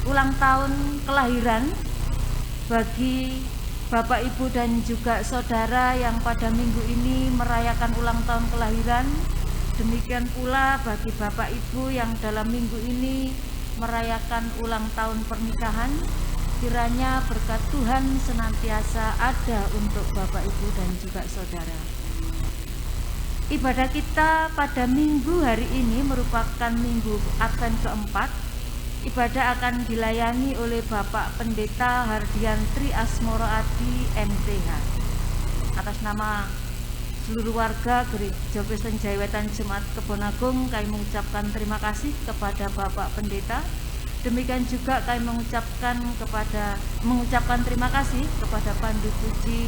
ulang tahun kelahiran bagi Bapak, Ibu, dan juga saudara yang pada minggu ini merayakan ulang tahun kelahiran. Demikian pula bagi Bapak, Ibu yang dalam minggu ini merayakan ulang tahun pernikahan. Kiranya berkat Tuhan senantiasa ada untuk Bapak, Ibu, dan juga saudara. Ibadah kita pada minggu hari ini merupakan minggu Advent keempat. Ibadah akan dilayani oleh Bapak Pendeta Hardian Tri Asmoro Adi MTH. Atas nama seluruh warga Gereja Kristen Jaya-Wetan Jemaat Kebon Agung, kami mengucapkan terima kasih kepada Bapak Pendeta. Demikian juga kami mengucapkan terima kasih kepada Pandu Puji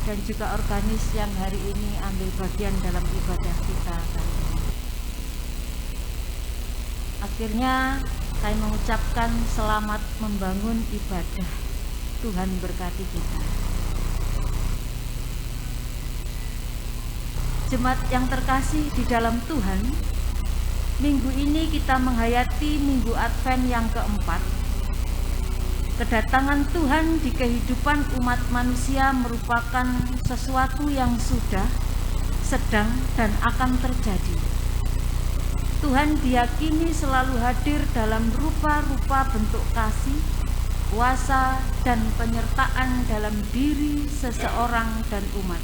dan juga organis yang hari ini ambil bagian dalam ibadah kita kali ini. Akhirnya kami mengucapkan selamat membangun ibadah. Tuhan berkati kita. Jemaat yang terkasih di dalam Tuhan, minggu ini kita menghayati minggu Advent yang keempat. Kedatangan Tuhan di kehidupan umat manusia merupakan sesuatu yang sudah, sedang, dan akan terjadi. Tuhan diyakini selalu hadir dalam rupa-rupa bentuk kasih, kuasa, dan penyertaan dalam diri seseorang dan umat.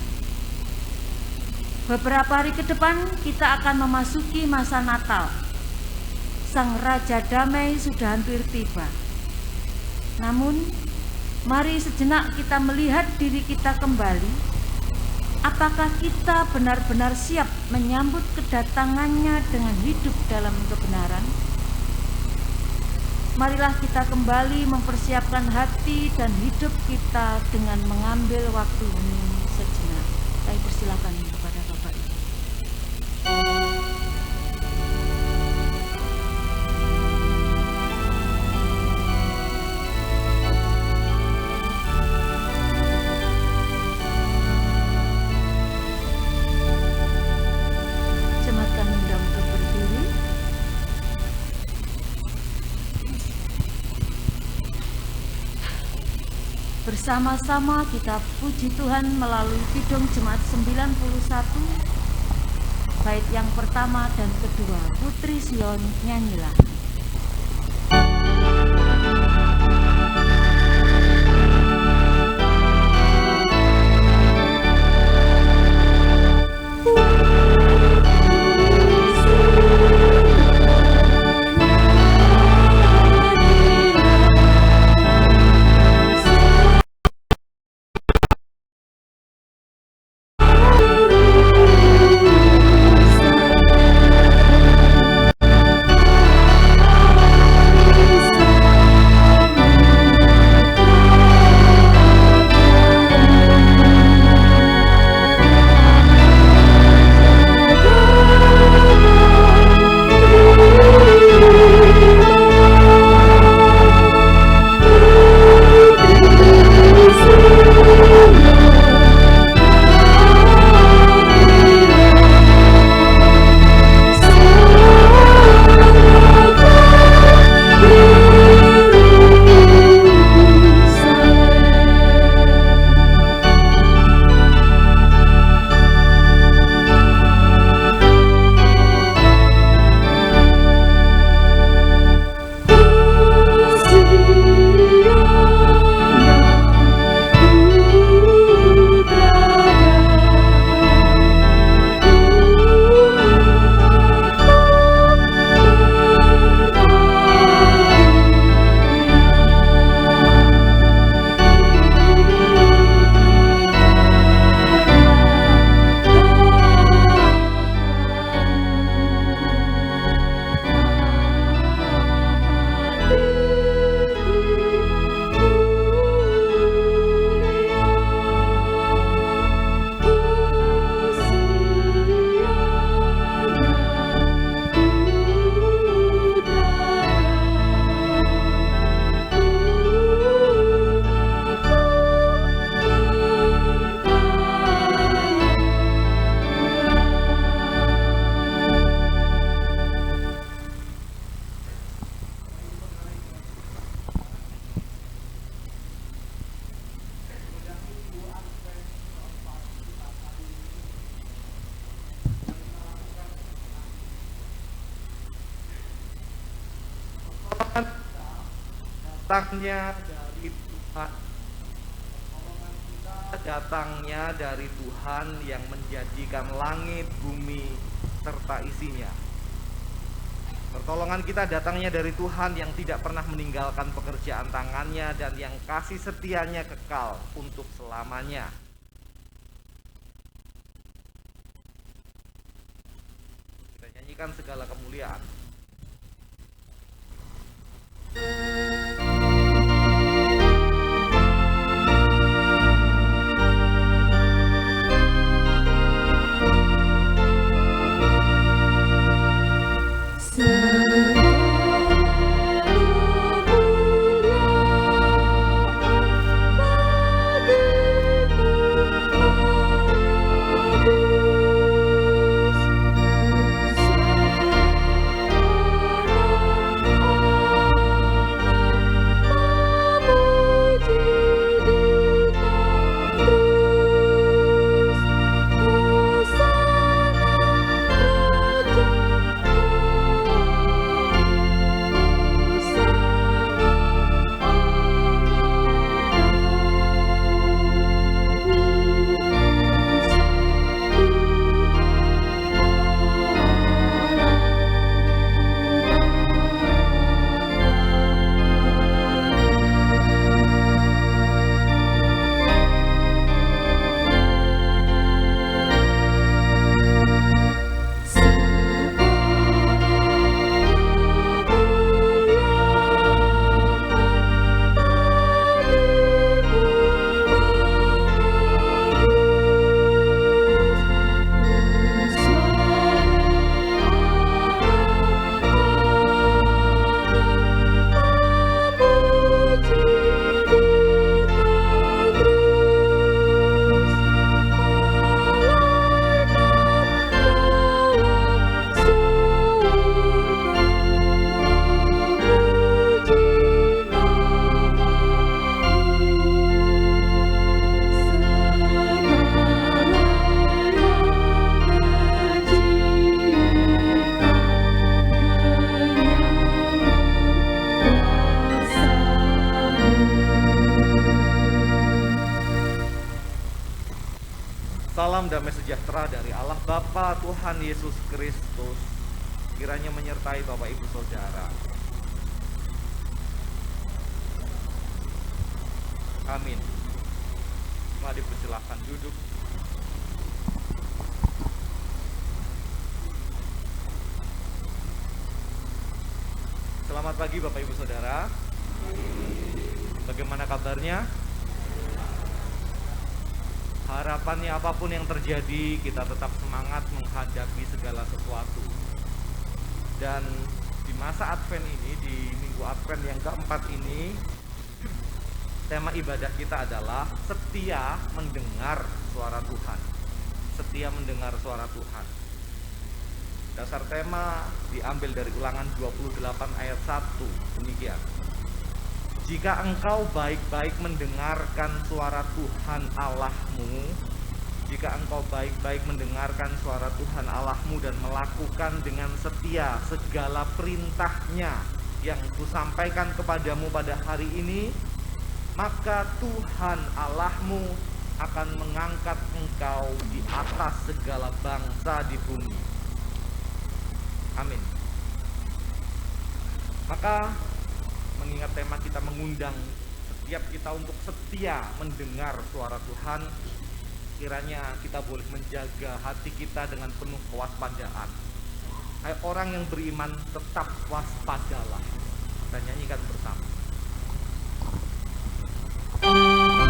Beberapa hari ke depan kita akan memasuki masa Natal. Sang Raja Damai sudah hampir tiba. Namun, mari sejenak kita melihat diri kita kembali. Apakah kita benar-benar siap menyambut kedatangannya dengan hidup dalam kebenaran? Marilah kita kembali mempersiapkan hati dan hidup kita dengan mengambil waktu hening sejenak. Saya persilakan kepada Bapak Ibu. Bersama-sama kita puji Tuhan melalui Kidung Jemaat 91, bait yang pertama dan kedua. Putri Sion, nyanyilah. datangnya dari Tuhan. Pertolongan kita datangnya dari Tuhan yang menjadikan langit, bumi, serta isinya. Pertolongan kita datangnya dari Tuhan yang tidak pernah meninggalkan pekerjaan tangannya dan yang kasih setianya kekal untuk selamanya. Kita nyanyikan segala kemuliaan. Salam damai sejahtera dari Allah Bapa, Tuhan Yesus Kristus, kiranya menyertai Bapak Ibu Saudara. Amin. Mari dipersilahkan duduk. Selamat pagi Bapak Ibu Saudara. Bagaimana kabarnya? Harapannya apapun yang terjadi, kita tetap semangat menghadapi segala sesuatu. Dan di masa Advent ini, di minggu Advent yang keempat ini, tema ibadah kita adalah setia mendengar suara Tuhan. Setia mendengar suara Tuhan. Dasar tema diambil dari Ulangan 28 ayat 1, demikian. Jika engkau baik-baik mendengarkan suara Tuhan Allahmu, jika engkau baik-baik mendengarkan suara Tuhan Allahmu dan melakukan dengan setia segala perintahnya yang kusampaikan kepadamu pada hari ini, maka Tuhan Allahmu akan mengangkat engkau di atas segala bangsa di bumi. Amin. Maka mengingat tema kita mengundang setiap kita untuk setia mendengar suara Tuhan, kiranya kita boleh menjaga hati kita dengan penuh kewaspadaan. Hai orang yang beriman, tetap waspadalah. Kita nyanyikan bersama. Terima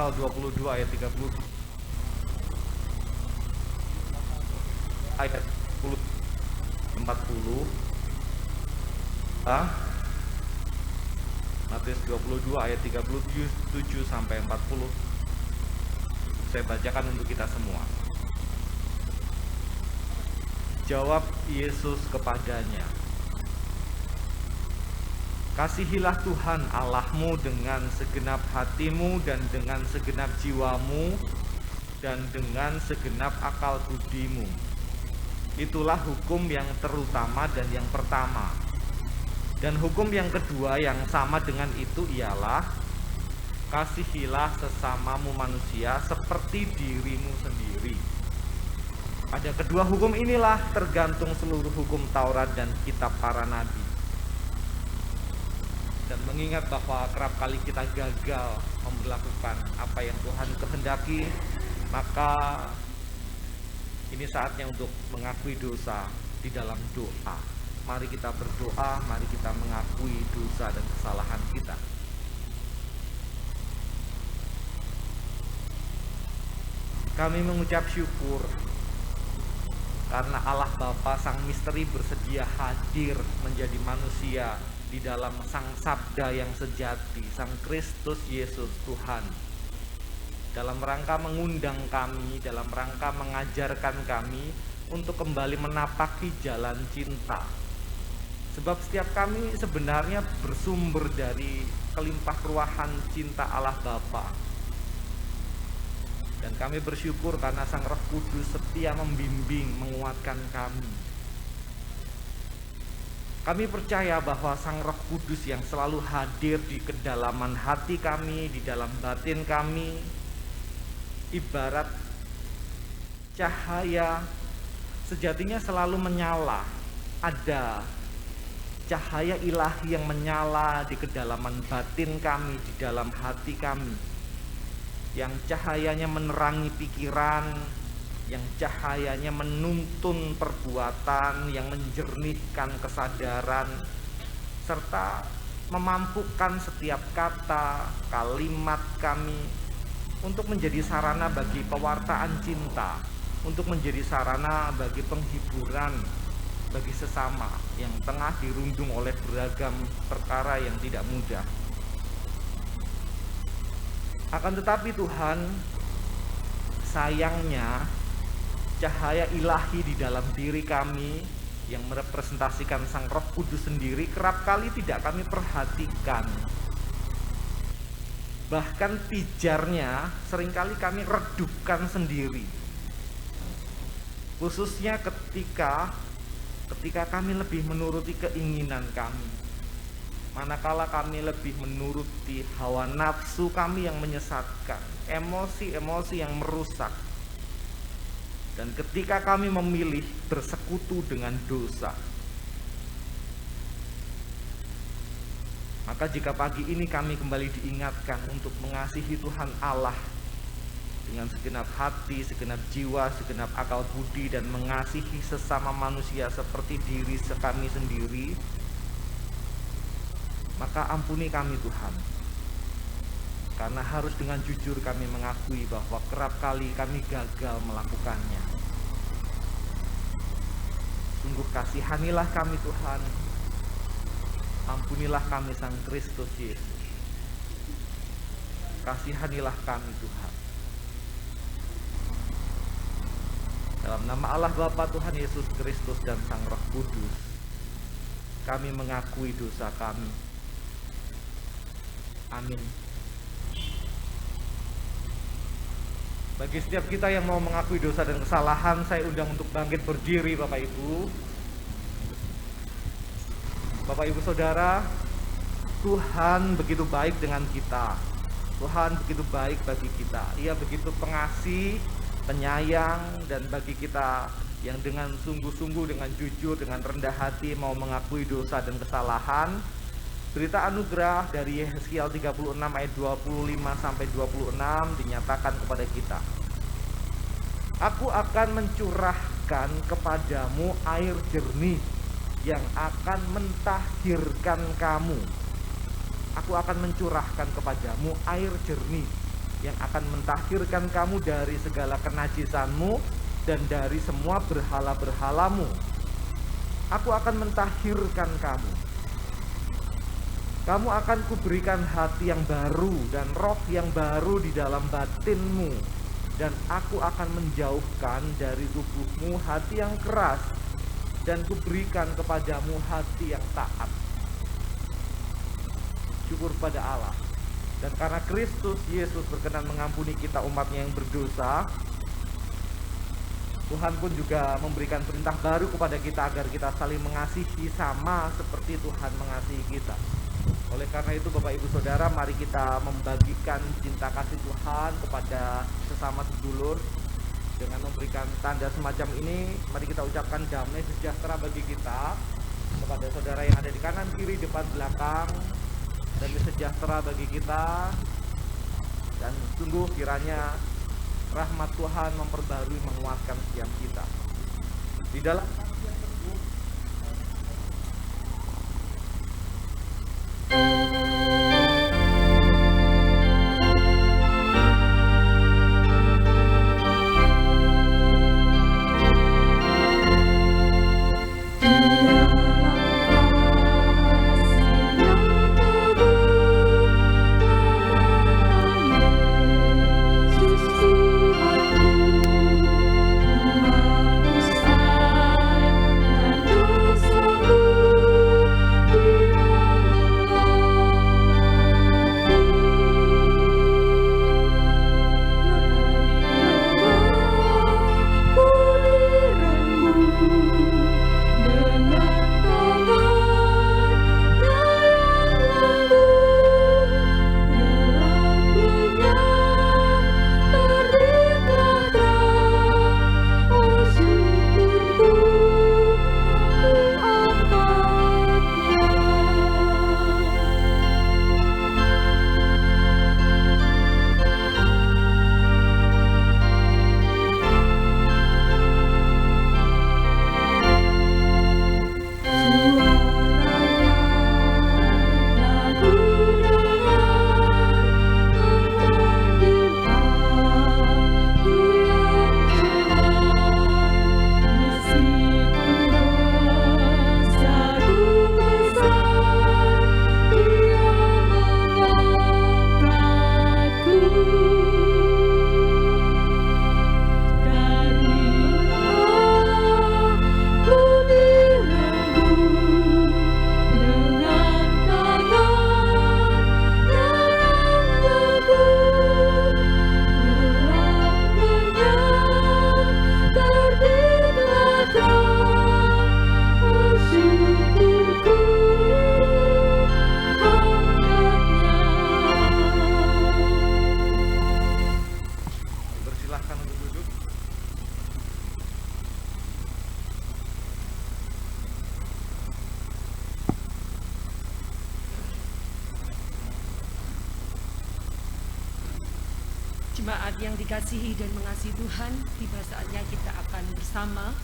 pasal 22 ayat 30 ayat 10 40. Matius 22 ayat 37 sampai 40. Saya bacakan untuk kita semua. Jawab Yesus kepadanya, "Kasihilah Tuhan Allahmu dengan segenap hatimu dan dengan segenap jiwamu dan dengan segenap akal budimu. Itulah hukum yang terutama dan yang pertama. Dan hukum yang kedua yang sama dengan itu ialah, kasihilah sesamamu manusia seperti dirimu sendiri. Pada kedua hukum inilah tergantung seluruh hukum Taurat dan kitab para nabi." Dan mengingat bahwa kerap kali kita gagal memperlakukan apa yang Tuhan kehendaki, maka ini saatnya untuk mengakui dosa di dalam doa. Mari kita berdoa, mari kita mengakui dosa dan kesalahan kita. Kami mengucap syukur karena Allah Bapa Sang Misteri bersedia hadir menjadi manusia di dalam Sang Sabda yang sejati, Sang Kristus Yesus Tuhan, dalam rangka mengundang kami, dalam rangka mengajarkan kami untuk kembali menapaki jalan cinta. Sebab setiap kami sebenarnya bersumber dari kelimpah ruahan cinta Allah Bapa. Dan kami bersyukur karena Sang Roh Kudus setia membimbing, menguatkan kami. Kami percaya bahwa Sang Roh Kudus yang selalu hadir di kedalaman hati kami, di dalam batin kami, ibarat cahaya sejatinya selalu menyala. Ada cahaya ilahi yang menyala di kedalaman batin kami, di dalam hati kami, yang cahayanya menerangi pikiran, yang cahayanya menuntun perbuatan, yang menjernihkan kesadaran, serta memampukan setiap kata, kalimat kami untuk menjadi sarana bagi pewartaan cinta, untuk menjadi sarana bagi penghiburan bagi sesama yang tengah dirundung oleh beragam perkara yang tidak mudah. Akan tetapi Tuhan, sayangnya cahaya ilahi di dalam diri kami yang merepresentasikan Sang Roh Kudus sendiri kerap kali tidak kami perhatikan. Bahkan pijarnya seringkali kami redupkan sendiri. Khususnya ketika kami lebih menuruti keinginan kami, manakala kami lebih menuruti hawa nafsu kami yang menyesatkan, emosi-emosi yang merusak, dan ketika kami memilih bersekutu dengan dosa. Maka jika pagi ini kami kembali diingatkan untuk mengasihi Tuhan Allah dengan segenap hati, segenap jiwa, segenap akal budi, dan mengasihi sesama manusia seperti diri kami sendiri, maka ampuni kami Tuhan, karena harus dengan jujur kami mengakui bahwa kerap kali kami gagal melakukannya. Sungguh kasihanilah kami Tuhan, ampunilah kami Sang Kristus Yesus, kasihanilah kami Tuhan. Dalam nama Allah Bapa, Tuhan Yesus Kristus, dan Sang Roh Kudus, kami mengakui dosa kami. Amin. Bagi setiap kita yang mau mengakui dosa dan kesalahan, saya undang untuk bangkit berdiri, Bapak Ibu. Bapak Ibu Saudara, Tuhan begitu baik dengan kita. Tuhan begitu baik bagi kita. Ia begitu pengasih, penyayang, dan bagi kita yang dengan sungguh-sungguh, dengan jujur, dengan rendah hati mau mengakui dosa dan kesalahan, berita anugerah dari Yeskiel 36 ayat 25 sampai 26 dinyatakan kepada kita. Aku akan mencurahkan kepadamu air jernih yang akan mentahhirkan kamu. Aku akan mencurahkan kepadamu air jernih yang akan mentahhirkan kamu dari segala kenajisanmu dan dari semua berhala-berhalamu. Aku akan mentahhirkan kamu. Kamu akan kuberikan hati yang baru dan roh yang baru di dalam batinmu, dan aku akan menjauhkan dari tubuhmu hati yang keras, dan kuberikan kepadamu hati yang taat. Syukur pada Allah. Dan karena Kristus Yesus berkenan mengampuni kita umatnya yang berdosa, Tuhan pun juga memberikan perintah baru kepada kita agar kita saling mengasihi sama seperti Tuhan mengasihi kita. Oleh karena itu Bapak Ibu Saudara, mari kita membagikan cinta kasih Tuhan kepada sesama sedulur dengan memberikan tanda semacam ini. Mari kita ucapkan damai sejahtera bagi kita kepada saudara yang ada di kanan, kiri, depan, belakang. Damai sejahtera bagi kita, dan sungguh kiranya rahmat Tuhan memperbarui, menguatkan setiap kita di dalam Jemaat yang dikasihi dan mengasihi Tuhan, tiba saatnya kita akan bersama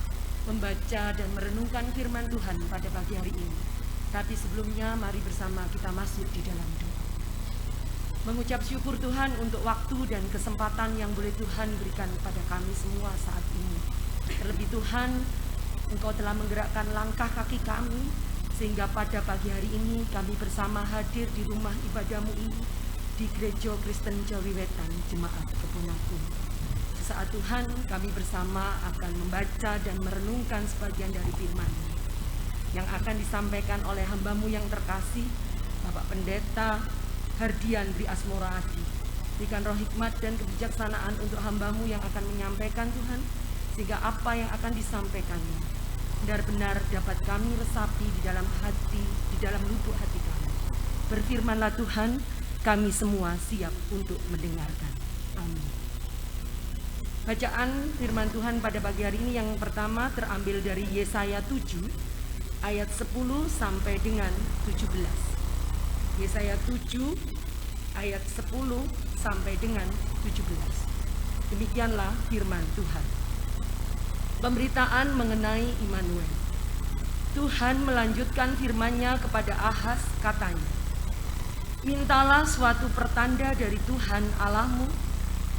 membaca dan merenungkan firman Tuhan pada pagi hari ini. Tapi sebelumnya mari bersama kita masuk di dalam doa. Mengucap syukur Tuhan untuk waktu dan kesempatan yang boleh Tuhan berikan kepada kami semua saat ini. Terlebih Tuhan, Engkau telah menggerakkan langkah kaki kami, sehingga pada pagi hari ini kami bersama hadir di rumah ibadah-Mu ini, di Gereja Kristen Jawi Wetan, Jemaat Kebonakung. Sesaat Tuhan, kami bersama akan membaca dan merenungkan sebagian dari firman-Mu yang akan disampaikan oleh hamba-Mu yang terkasih, Bapak Pendeta Hardian Dwi Asmoro Adi. Berikan roh hikmat dan kebijaksanaan untuk hamba-Mu yang akan menyampaikan Tuhan, sehingga apa yang akan disampaikannya benar-benar dapat kami resapi di dalam hati, di dalam lubuk hati kami. Berfirmanlah Tuhan, kami semua siap untuk mendengarkan. Amin. Bacaan firman Tuhan pada pagi hari ini yang pertama terambil dari Yesaya 7 ayat 10 sampai dengan 17. Yesaya 7 ayat 10 sampai dengan 17. Demikianlah firman Tuhan. Pemberitaan mengenai Immanuel. Tuhan melanjutkan firman-Nya kepada Ahaz, katanya, mintalah suatu pertanda dari Tuhan Allahmu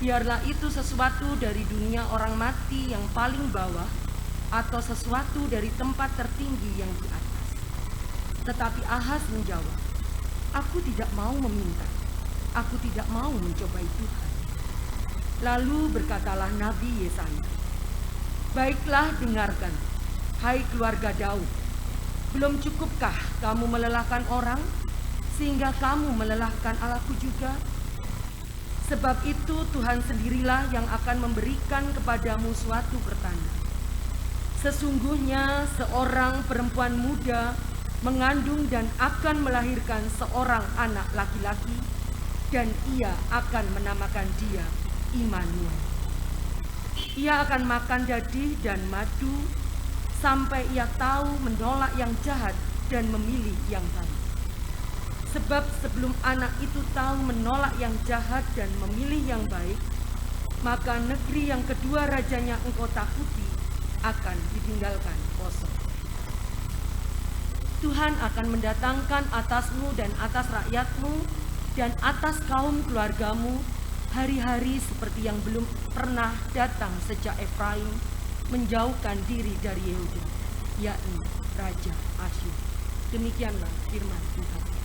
Biarlah itu sesuatu dari dunia orang mati yang paling bawah atau sesuatu dari tempat tertinggi yang di atas. Tetapi Ahaz menjawab, "Aku tidak mau meminta, aku tidak mau mencobai Tuhan." Lalu berkatalah Nabi Yesaya, "Baiklah, dengarkan, hai keluarga Daud. Belum cukupkah kamu melelahkan orang, sehingga kamu melelahkan Allahku juga? Sebab itu Tuhan sendirilah yang akan memberikan kepadamu suatu pertanda. Sesungguhnya seorang perempuan muda mengandung dan akan melahirkan seorang anak laki-laki, dan ia akan menamakan dia Immanuel. Ia akan makan daging dan madu sampai ia tahu menolak yang jahat dan memilih yang baik. Sebab sebelum anak itu tahu menolak yang jahat dan memilih yang baik, maka negeri yang kedua rajanya engkau takuti akan ditinggalkan kosong. Tuhan akan mendatangkan atasmu dan atas rakyatmu dan atas kaum keluargamu hari-hari seperti yang belum pernah datang sejak Efraim menjauhkan diri dari Yehuda, yakni Raja Asyur." Demikianlah firman Tuhan.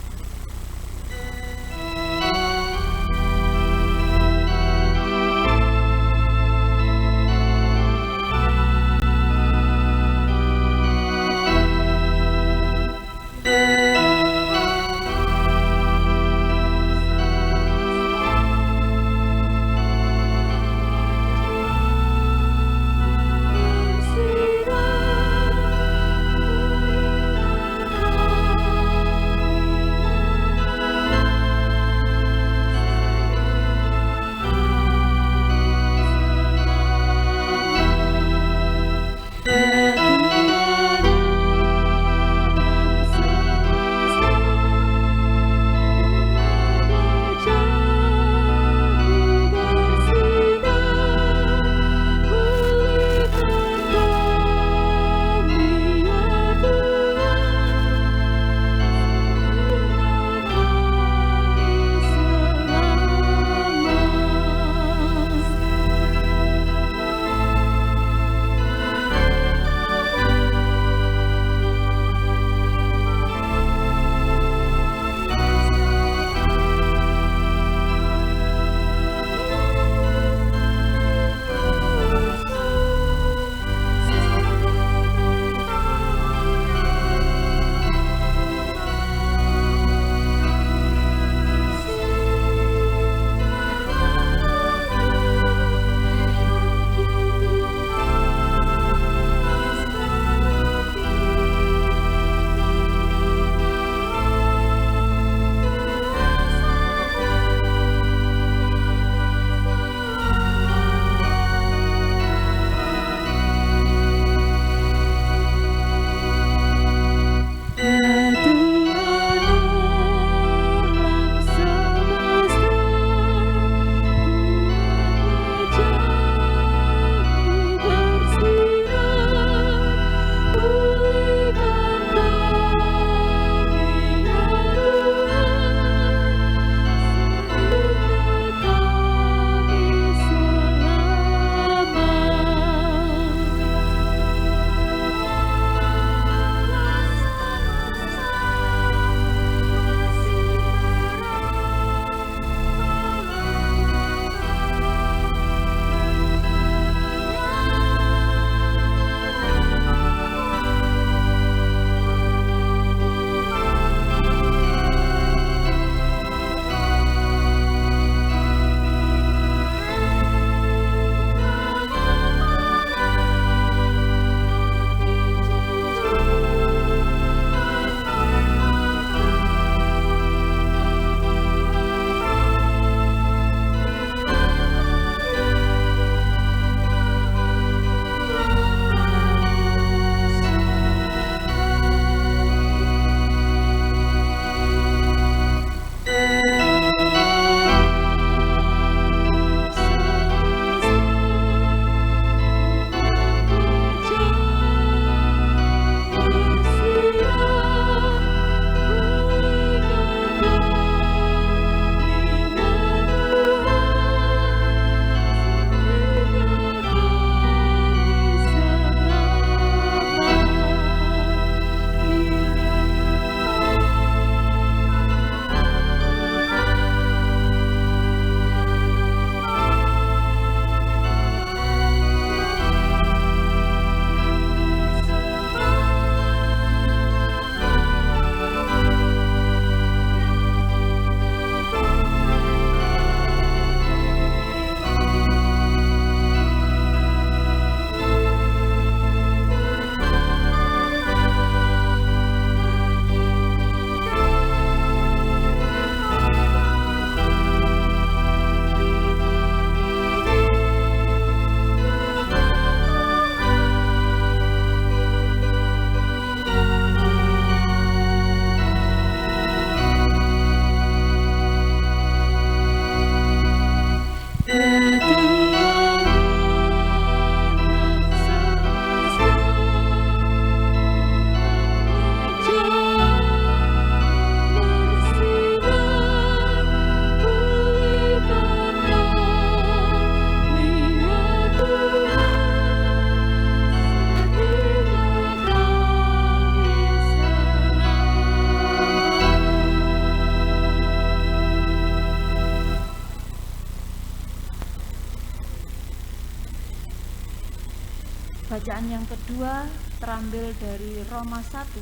Bacaan yang kedua terambil dari Roma 1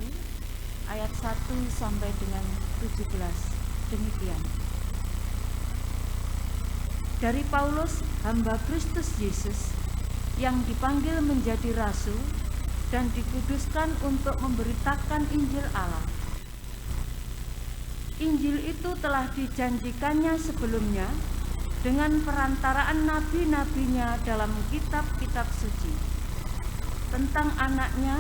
ayat 1 sampai dengan 17. Demikian. Dari Paulus, hamba Kristus Yesus, yang dipanggil menjadi rasul dan dikuduskan untuk memberitakan Injil Allah. Injil itu telah dijanjikannya sebelumnya dengan perantaraan nabi-nabinya dalam kitab-kitab suci, tentang anaknya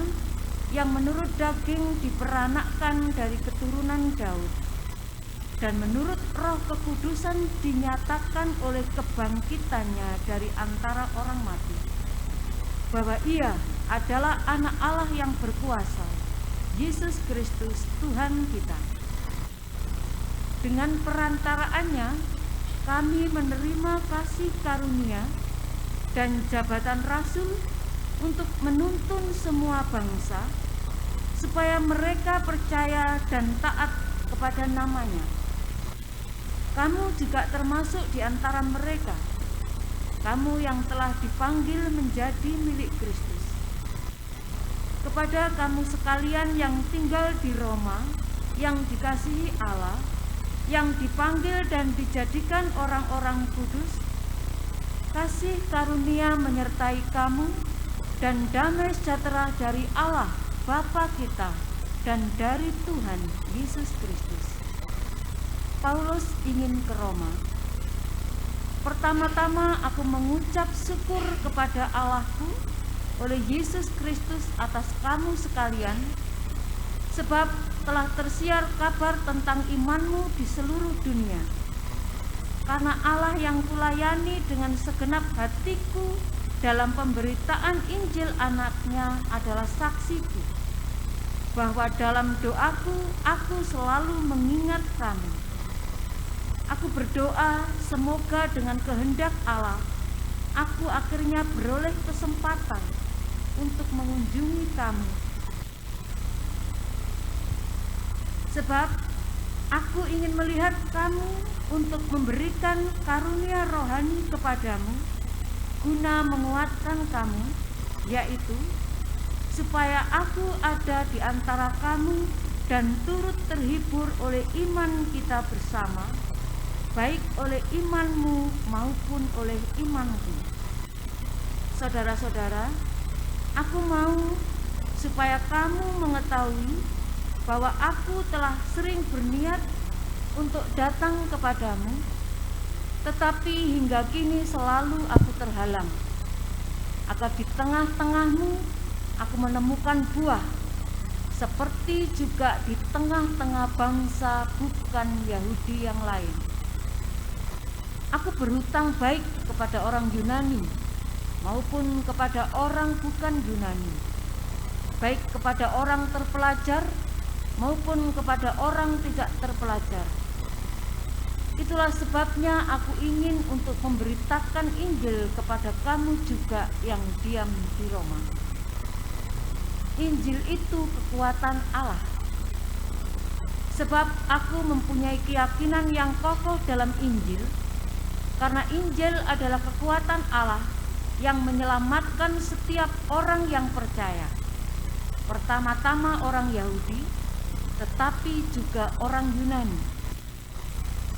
yang menurut daging diperanakkan dari keturunan Daud, dan menurut Roh Kekudusan dinyatakan oleh kebangkitannya dari antara orang mati, bahwa ia adalah anak Allah yang berkuasa, Yesus Kristus Tuhan kita. Dengan perantaraannya kami menerima kasih karunia dan jabatan rasul untuk menuntun semua bangsa, supaya mereka percaya dan taat kepada namanya. Kamu juga termasuk di antara mereka, kamu yang telah dipanggil menjadi milik Kristus. Kepada kamu sekalian yang tinggal di Roma, yang dikasihi Allah, yang dipanggil dan dijadikan orang-orang kudus, kasih karunia menyertai kamu, dan damai sejahtera dari Allah Bapa kita dan dari Tuhan Yesus Kristus. Paulus ingin ke Roma. Pertama-tama aku mengucap syukur kepada Allahku oleh Yesus Kristus atas kamu sekalian, sebab telah tersiar kabar tentang imanmu di seluruh dunia. Karena Allah yang kulayani dengan segenap hatiku dalam pemberitaan Injil anaknya adalah saksiku, bahwa dalam doaku aku selalu mengingat kamu. Aku berdoa semoga dengan kehendak Allah aku akhirnya beroleh kesempatan untuk mengunjungi kamu, sebab aku ingin melihat kamu untuk memberikan karunia rohani kepadamu, guna menguatkan kamu, yaitu supaya aku ada di antara kamu dan turut terhibur oleh iman kita bersama, baik oleh imanmu maupun oleh imanku. Saudara-saudara, aku mau supaya kamu mengetahui bahwa aku telah sering berniat untuk datang kepadamu, tetapi hingga kini selalu aku terhalang, agar di tengah-tengahmu aku menemukan buah, seperti juga di tengah-tengah bangsa bukan Yahudi yang lain. Aku berhutang baik kepada orang Yunani maupun kepada orang bukan Yunani, baik kepada orang terpelajar maupun kepada orang tidak terpelajar. Itulah sebabnya aku ingin untuk memberitakan Injil kepada kamu juga yang diam di Roma. Injil itu kekuatan Allah. Sebab aku mempunyai keyakinan yang kokoh dalam Injil, karena Injil adalah kekuatan Allah yang menyelamatkan setiap orang yang percaya. Pertama-tama orang Yahudi, tetapi juga orang Yunani.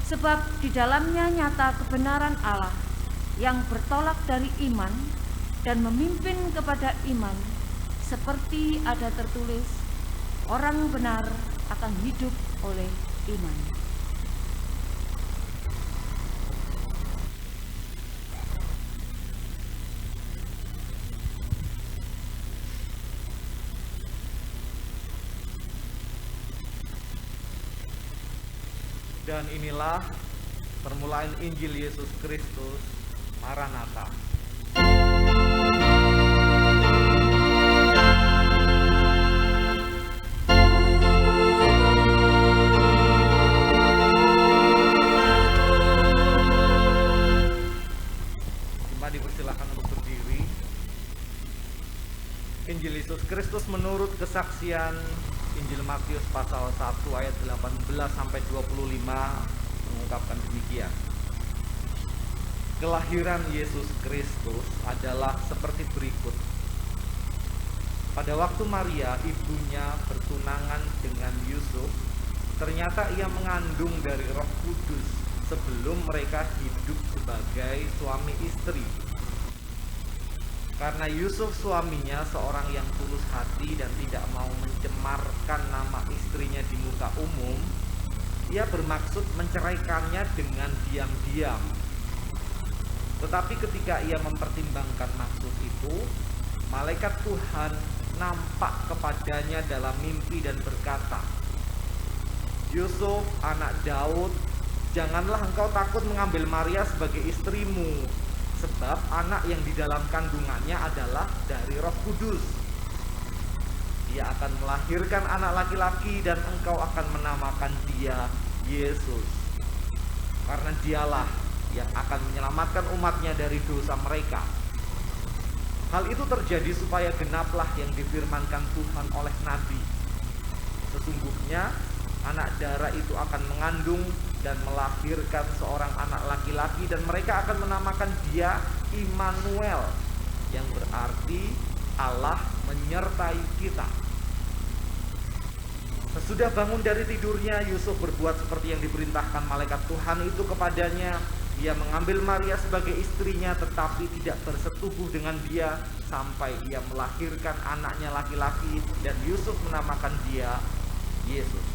Sebab di dalamnya nyata kebenaran Allah yang bertolak dari iman dan memimpin kepada iman, seperti ada tertulis, orang benar akan hidup oleh iman. Dan inilah permulaan Injil Yesus Kristus, Maranatha. Jemaat dipersilakan untuk berdiri. Injil Yesus Kristus menurut kesaksian Injil Matius pasal 1 ayat 18 sampai 25 mengungkapkan demikian. Kelahiran Yesus Kristus adalah seperti berikut. pada waktu Maria ibunya bertunangan dengan Yusuf, ternyata ia mengandung dari Roh Kudus sebelum mereka hidup sebagai suami istri. Karena Yusuf suaminya seorang yang tulus hati dan tidak mau mencemarkan nama istrinya di muka umum, ia bermaksud menceraikannya dengan diam-diam. Tetapi ketika ia mempertimbangkan maksud itu, malaikat Tuhan nampak kepadanya dalam mimpi dan berkata, "Yusuf, anak Daud, janganlah engkau takut mengambil Maria sebagai istrimu, sebab anak yang di dalam kandungannya adalah dari Roh Kudus. Ia akan melahirkan anak laki-laki dan engkau akan menamakan dia Yesus, karena dialah yang akan menyelamatkan umatnya dari dosa mereka." Hal itu terjadi supaya genaplah yang difirmankan Tuhan oleh Nabi. Sesungguhnya anak darah itu akan mengandung dan melahirkan seorang anak laki-laki, dan mereka akan menamakan dia Immanuel, yang berarti Allah menyertai kita. Sesudah bangun dari tidurnya, Yusuf berbuat seperti yang diperintahkan malaikat Tuhan itu kepadanya. Ia mengambil Maria sebagai istrinya, tetapi tidak bersetubuh dengan dia sampai ia melahirkan anaknya laki-laki, dan Yusuf menamakan dia Yesus.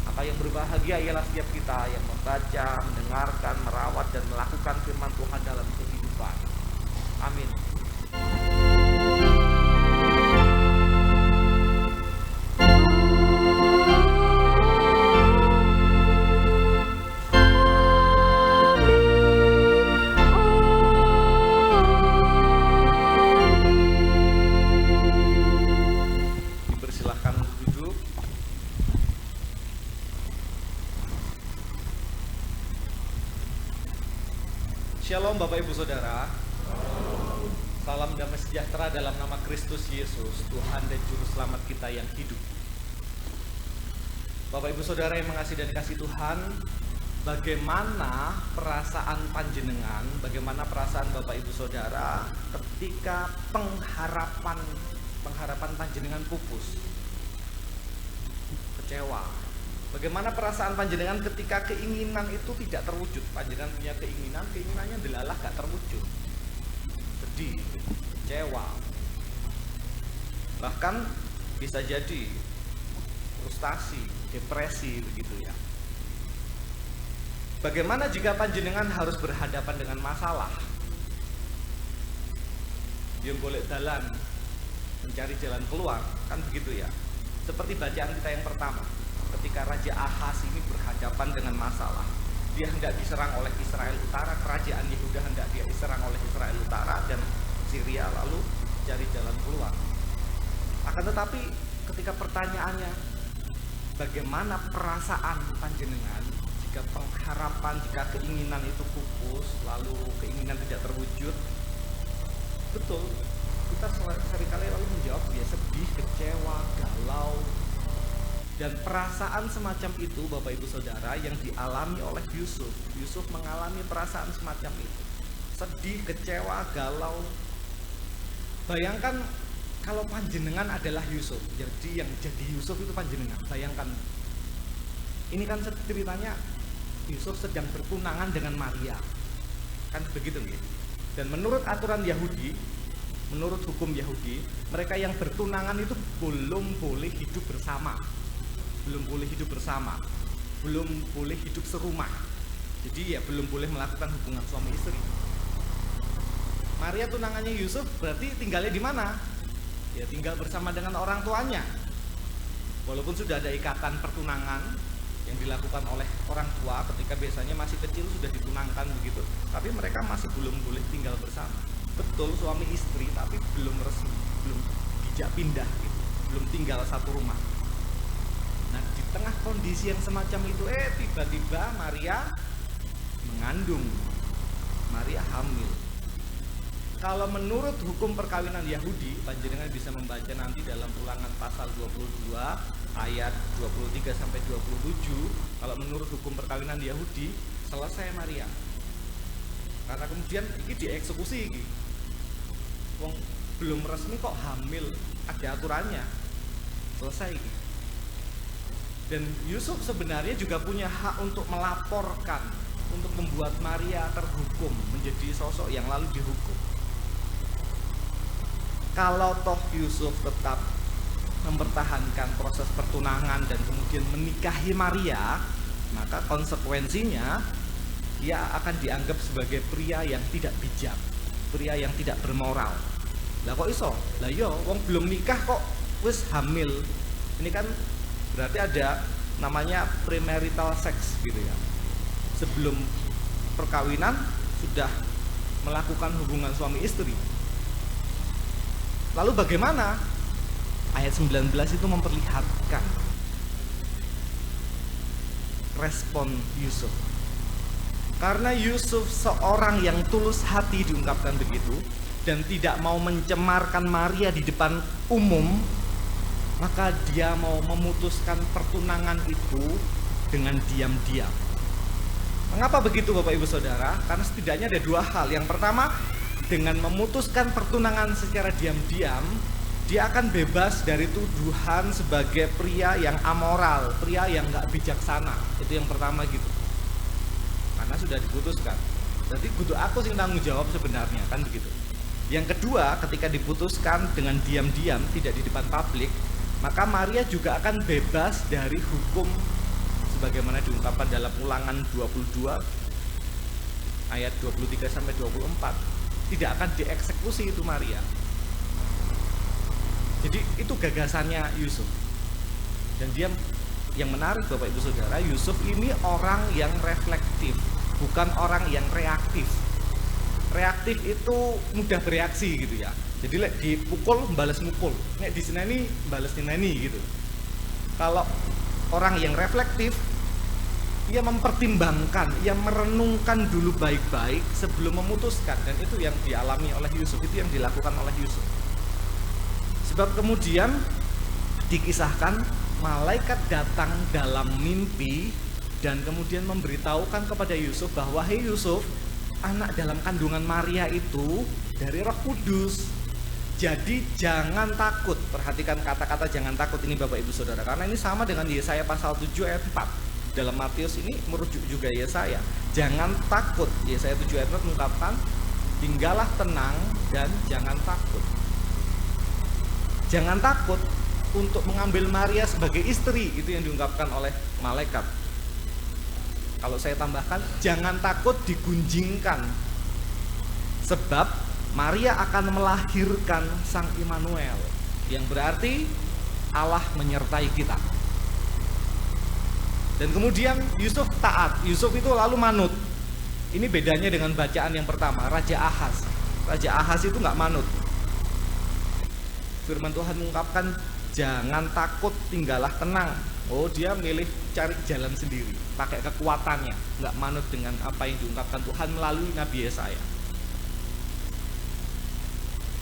Maka yang berbahagia ialah setiap kita yang membaca, mendengarkan, merawat, dan melakukan firman Tuhan dalam kehidupan. Amin. Shalom Bapak Ibu Saudara. Salam damai sejahtera dalam nama Kristus Yesus, Tuhan dan Juru Selamat kita yang hidup. Bapak Ibu Saudara yang mengasihi dan dikasihi Tuhan, bagaimana perasaan panjenengan, bagaimana perasaan Bapak Ibu Saudara ketika pengharapan panjenengan pupus, kecewa? Bagaimana perasaan panjenengan ketika keinginan itu tidak terwujud? Panjenengan punya keinginannya delalah gak terwujud. Sedih, kecewa. Bahkan bisa jadi frustasi, depresi begitu ya. Bagaimana jika panjenengan harus berhadapan dengan masalah? Yang golek dalan, mencari jalan keluar, kan begitu ya. Seperti bacaan kita yang pertama. Ketika Raja Ahaz ini berhadapan dengan masalah, dia hendak diserang oleh Israel Utara, kerajaan Yehuda hendak dia diserang oleh Israel Utara dan Syria, lalu cari jalan keluar. Akan tetapi ketika pertanyaannya, bagaimana perasaan panjenengan jika pengharapan, jika keinginan itu pupus, lalu keinginan tidak terwujud? Betul, kita seringkali lalu menjawab ya sedih, kecewa, galau. Dan perasaan semacam itu Bapak Ibu Saudara yang dialami oleh Yusuf. Yusuf mengalami perasaan semacam itu. Sedih, kecewa, galau. Bayangkan kalau panjenengan adalah Yusuf. Jadi yang jadi Yusuf itu panjenengan. Bayangkan. Ini kan ceritanya Yusuf sedang bertunangan dengan Maria. Kan begitu gitu. Dan menurut aturan Yahudi, menurut hukum Yahudi, mereka yang bertunangan itu belum boleh hidup bersama. Belum boleh hidup bersama, belum boleh hidup serumah. Jadi ya belum boleh melakukan hubungan suami istri. Maria tunangannya Yusuf berarti tinggalnya di mana? Ya tinggal bersama dengan orang tuanya. Walaupun sudah ada ikatan pertunangan yang dilakukan oleh orang tua ketika biasanya masih kecil sudah ditunangkan begitu, tapi mereka masih belum boleh tinggal bersama. Betul suami istri tapi belum resmi, belum dijak pindah gitu, belum tinggal satu rumah. Nah di tengah kondisi yang semacam itu tiba-tiba Maria mengandung, Maria hamil. Kalau menurut hukum perkawinan Yahudi, panjenengan bisa membaca nanti dalam Ulangan pasal 22 ayat 23 sampai 27. Kalau menurut hukum perkawinan Yahudi selesai Maria. Karena kemudian ini dieksekusi iki. Wong belum resmi kok hamil, ada aturannya, selesai. Dan Yusuf sebenarnya juga punya hak untuk melaporkan, untuk membuat Maria terhukum, menjadi sosok yang lalu dihukum. Kalau toh Yusuf tetap mempertahankan proses pertunangan dan kemudian menikahi Maria, maka konsekuensinya dia akan dianggap sebagai pria yang tidak bijak, pria yang tidak bermoral. Lah kok iso? Lah yo, wong belum nikah kok wis hamil. Ini kan berarti ada namanya premarital sex gitu ya. Sebelum perkawinan sudah melakukan hubungan suami istri. Lalu bagaimana? Ayat 19 itu memperlihatkan respon Yusuf. Karena Yusuf seorang yang tulus hati, diungkapkan begitu, dan tidak mau mencemarkan Maria di depan umum, maka dia mau memutuskan pertunangan itu dengan diam-diam. Mengapa begitu Bapak Ibu Saudara? Karena setidaknya ada dua hal. Yang pertama, dengan memutuskan pertunangan secara diam-diam, dia akan bebas dari tuduhan sebagai pria yang amoral, pria yang gak bijaksana. Itu yang pertama gitu. Karena sudah diputuskan. Jadi kudu aku sing tanggung jawab sebenarnya, kan begitu. Yang kedua, ketika diputuskan dengan diam-diam, tidak di depan publik, maka Maria juga akan bebas dari hukum sebagaimana diungkapkan dalam Ulangan 22 ayat 23 sampai 24. Tidak akan dieksekusi itu Maria. Jadi itu gagasannya Yusuf. Dan dia yang menarik Bapak Ibu Saudara, Yusuf ini orang yang reflektif, bukan orang yang reaktif. Reaktif itu mudah bereaksi gitu ya. Jadi dipukul balas mukul, nek diseneni balas seneni gitu. Kalau orang yang reflektif, ia mempertimbangkan, ia merenungkan dulu baik-baik sebelum memutuskan, dan itu yang dialami oleh Yusuf, itu yang dilakukan oleh Yusuf. Sebab kemudian dikisahkan malaikat datang dalam mimpi dan kemudian memberitahukan kepada Yusuf bahwa hei Yusuf, anak dalam kandungan Maria itu dari Roh Kudus. Jadi jangan takut. Perhatikan kata-kata jangan takut ini Bapak Ibu Saudara, karena ini sama dengan Yesaya pasal 7 ayat 4. Dalam Matius ini merujuk juga Yesaya. Jangan takut. Yesaya 7 ayat 4 mengungkapkan tinggallah tenang dan jangan takut. Jangan takut untuk mengambil Maria sebagai istri, itu yang diungkapkan oleh malaikat. Kalau saya tambahkan, jangan takut digunjingkan, sebab Maria akan melahirkan Sang Immanuel, yang berarti Allah menyertai kita. Dan kemudian Yusuf taat. Yusuf itu lalu manut. Ini bedanya dengan bacaan yang pertama, Raja Ahaz. Raja Ahaz itu nggak manut. Firman Tuhan mengungkapkan jangan takut, tinggallah tenang. Oh, dia milih cari jalan sendiri, pakai kekuatannya, nggak manut dengan apa yang diungkapkan Tuhan melalui Nabi Yesaya.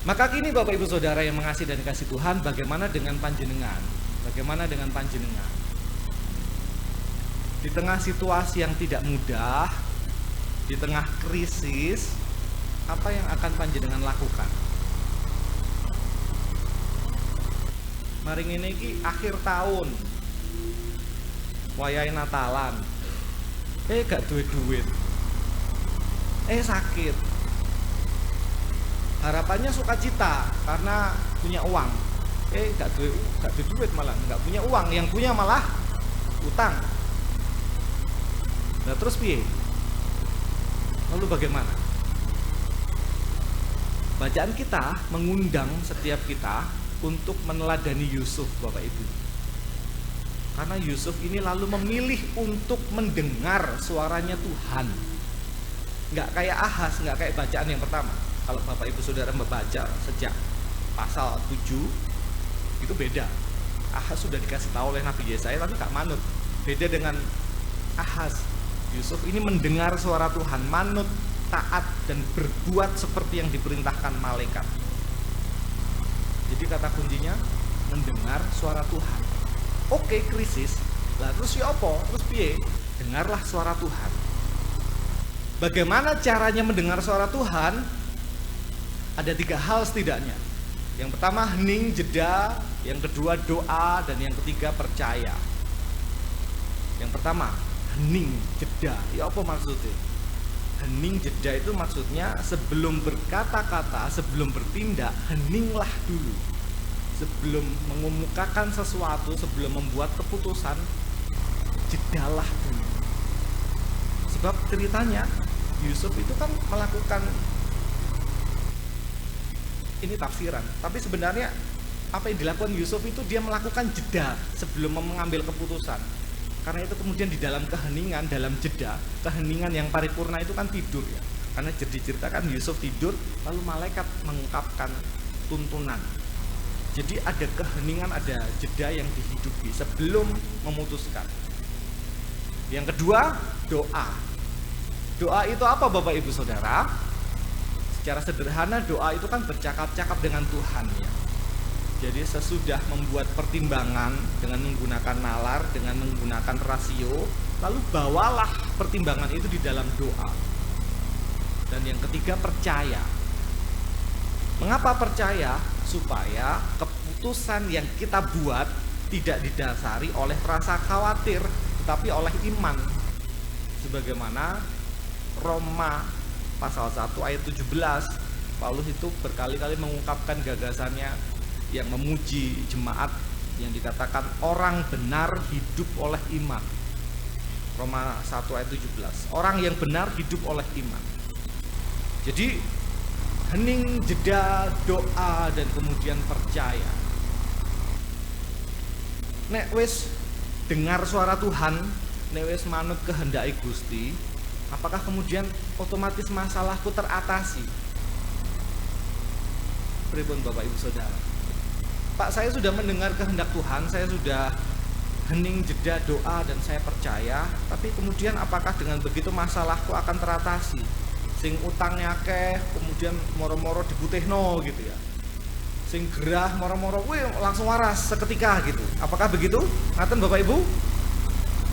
Maka kini Bapak Ibu Saudara yang mengasihi dan dikasihi Tuhan, bagaimana dengan panjenengan? Bagaimana dengan panjenengan? Di tengah situasi yang tidak mudah, di tengah krisis, apa yang akan panjenengan lakukan? Mari ngene iki akhir tahun, wayahe Natalan, gak duwe duit, sakit. Harapannya sukacita karena punya uang, gak duwe duit, malah nggak punya uang, yang punya malah utang. Nah terus piye? Lalu bagaimana? Bacaan kita mengundang setiap kita untuk meneladani Yusuf, Bapak Ibu. Karena Yusuf ini lalu memilih untuk mendengar suaranya Tuhan. Nggak kayak Ahaz, nggak kayak bacaan yang pertama. Kalau Bapak Ibu Saudara membaca sejak pasal 7, itu beda. Ahaz sudah dikasih tahu oleh Nabi Yesaya tapi nggak manut. Beda dengan Ahaz. Yusuf ini mendengar suara Tuhan, manut, taat, dan berbuat seperti yang diperintahkan malaikat. Jadi kata kuncinya mendengar suara Tuhan. Oke, krisis. Lah terus ya apa? Terus piye? Dengarlah suara Tuhan. Bagaimana caranya mendengar suara Tuhan? Ada 3 hal setidaknya. Yang pertama hening, jeda, yang kedua doa, dan yang ketiga percaya. Yang pertama hening, jeda. Ya apa maksudnya? Hening, jeda itu maksudnya sebelum berkata-kata, sebelum bertindak, heninglah dulu. Sebelum mengemukakan sesuatu, sebelum membuat keputusan, jedalah dulu. Sebab ceritanya Yusuf itu kan melakukan, ini tafsiran, tapi sebenarnya apa yang dilakukan Yusuf itu dia melakukan jeda sebelum mengambil keputusan. Karena itu kemudian di dalam keheningan, dalam jeda, keheningan yang paripurna itu kan tidur ya. Karena diceritakan Yusuf tidur, lalu malaikat mengungkapkan tuntunan. Jadi ada keheningan, ada jeda yang dihidupi sebelum memutuskan. Yang kedua, doa. Doa itu apa Bapak Ibu Saudara? Secara sederhana doa itu kan bercakap-cakap dengan Tuhan ya. Jadi sesudah membuat pertimbangan dengan menggunakan nalar, dengan menggunakan rasio, lalu bawalah pertimbangan itu di dalam doa. Dan yang ketiga, percaya. Mengapa percaya? Supaya keputusan yang kita buat tidak didasari oleh rasa khawatir, tetapi oleh iman. Sebagaimana Roma pasal 1 ayat 17, Paulus itu berkali-kali mengungkapkan gagasannya yang memuji jemaat yang dikatakan orang benar hidup oleh iman. Roma 1 ayat 17. Orang yang benar hidup oleh iman. Jadi hening, jeda, doa, dan kemudian percaya. Nek wis dengar suara Tuhan, nek wis manut kehendaki Gusti, apakah kemudian otomatis masalahku teratasi? Pripun Bapak Ibu Saudara? Pak, saya sudah mendengar kehendak Tuhan, saya sudah hening, jeda, doa, dan saya percaya, tapi kemudian apakah dengan begitu masalahku akan teratasi? Sing utangnya akeh, kemudian moro-moro diputihno gitu ya. Sing gerah moro-moro wih langsung waras seketika gitu. Apakah begitu? Ngaten Bapak Ibu?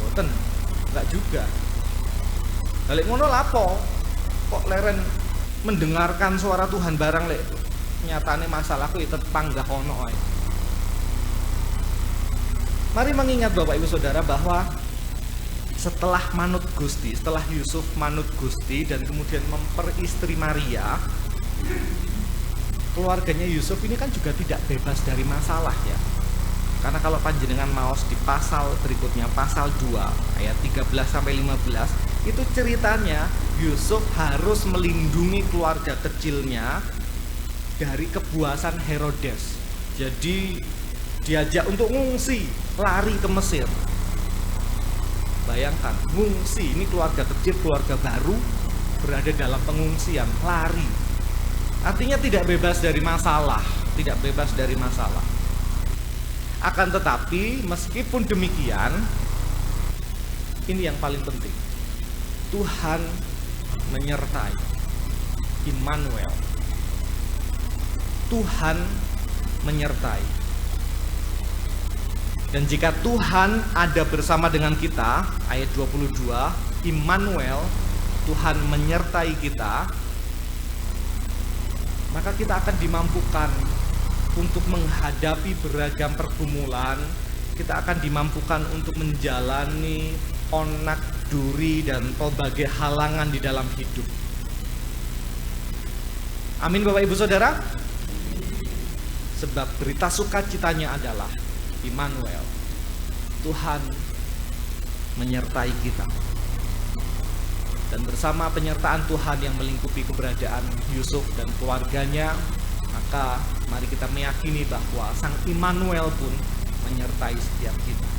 Mboten. Enggak juga. Balik ngono lapo? Kok leren mendengarkan suara Tuhan barang lek nyatane masalahku itu panggah ono ae. Mari mengingat Bapak Ibu Saudara bahwa setelah manut Gusti, setelah Yusuf manut Gusti dan kemudian memperistri Maria, keluarganya Yusuf ini kan juga tidak bebas dari masalah ya. Karena kalau panjenengan maos di pasal berikutnya, pasal 2 ayat 13 sampai 15, itu ceritanya Yusuf harus melindungi keluarga kecilnya dari kebuasan Herodes. Jadi diajak untuk ngungsi, lari ke Mesir. Bayangkan, ngungsi, ini keluarga kecil, keluarga baru berada dalam pengungsian, lari. Artinya tidak bebas dari masalah, tidak bebas dari masalah. Akan tetapi, meskipun demikian, ini yang paling penting. Tuhan menyertai. Immanuel. Tuhan menyertai. Dan jika Tuhan ada bersama dengan kita, ayat 22, Immanuel, Tuhan menyertai kita, maka kita akan dimampukan untuk menghadapi beragam pergumulan. Kita akan dimampukan untuk menjalani onak, duri, dan berbagai halangan di dalam hidup. Amin Bapak Ibu Saudara. Sebab berita sukacitanya adalah Immanuel, Tuhan menyertai kita. Dan bersama penyertaan Tuhan yang melingkupi keberadaan Yusuf dan keluarganya, maka mari kita meyakini bahwa Sang Immanuel pun menyertai setiap kita.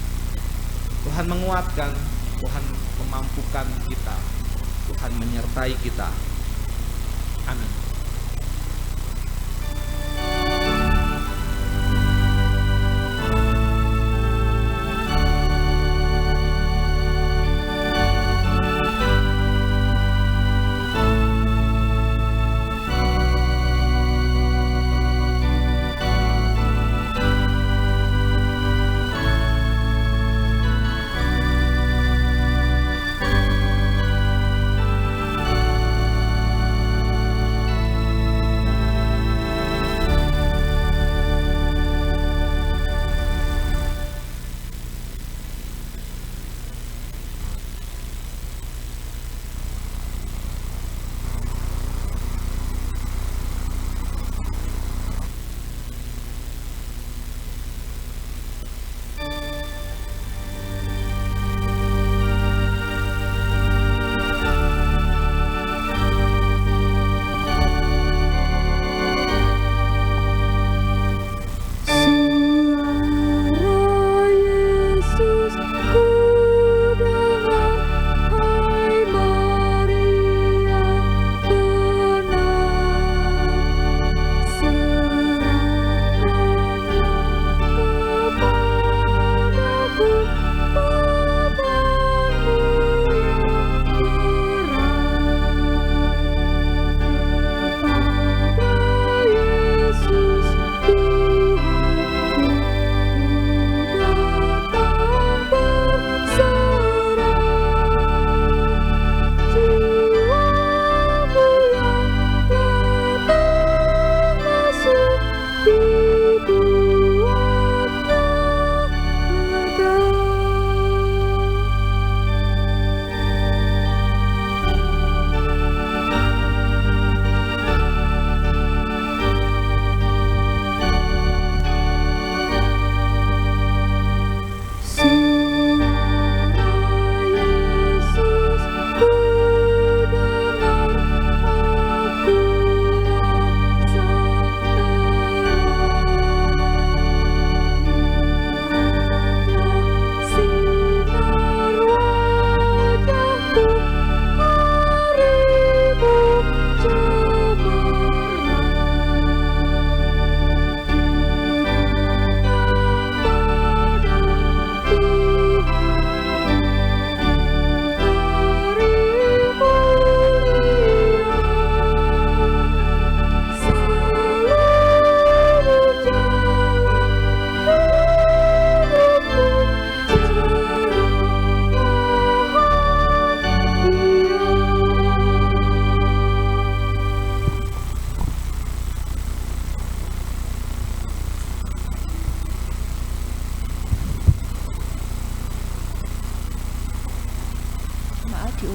Tuhan menguatkan, Tuhan memampukan kita, Tuhan menyertai kita. Amin.